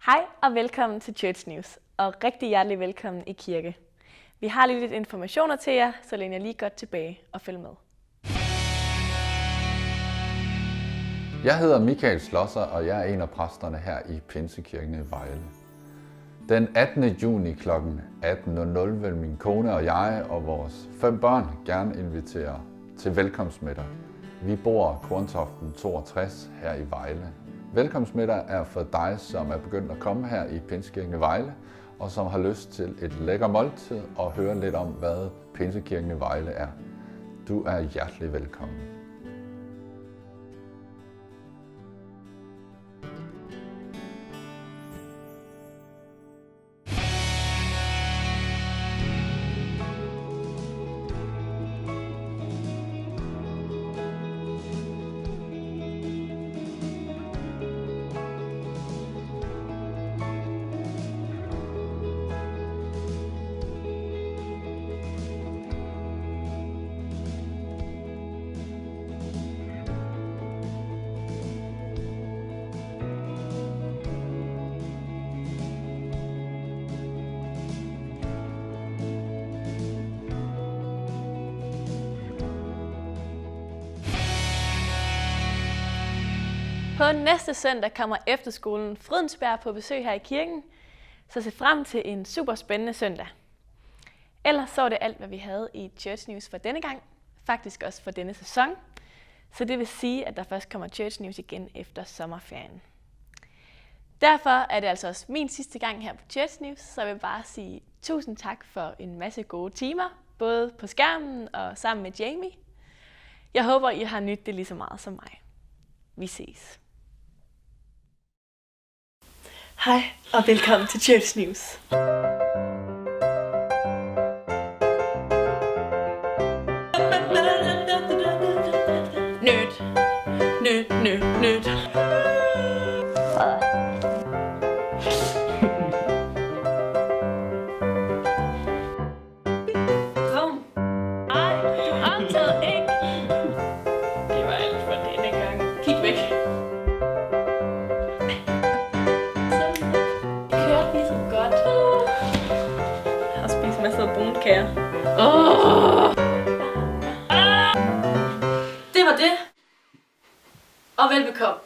Hej og velkommen til Church News, og rigtig hjertelig velkommen i kirke. Vi har lige lidt informationer til jer, så læn jer lige godt tilbage og følg med. Jeg hedder Michael Schlosser, og jeg er en af præsterne her i Pinsekirken i Vejle. Den 18. juni kl. 18.00 vil min kone og jeg og vores 5 børn gerne invitere til velkomstmiddag. Vi bor Korntoften 62 her i Vejle. Velkomstmiddag er for dig, som er begyndt at komme her i Pinsekirken i Vejle, og som har lyst til et lækker måltid og høre lidt om, hvad Pinsekirken i Vejle er. Du er hjertelig velkommen. På næste søndag kommer efterskolen Fredensberg på besøg her i kirken, så se frem til en super spændende søndag. Ellers så var det alt, hvad vi havde i Church News for denne gang, faktisk også for denne sæson. Så det vil sige, at der først kommer Church News igen efter sommerferien. Derfor er det altså også min sidste gang her på Church News, så jeg vil bare sige tusind tak for en masse gode timer, både på skærmen og sammen med Jamie. Jeg håber, I har nydt det lige så meget som mig. Vi ses. Hej og velkommen til Church News. Nyt. Kom. Ej, du optagede ikke. Det var alt for denne gang. Kig væk. Masser af brune kager. Det var det. Og velbekomme.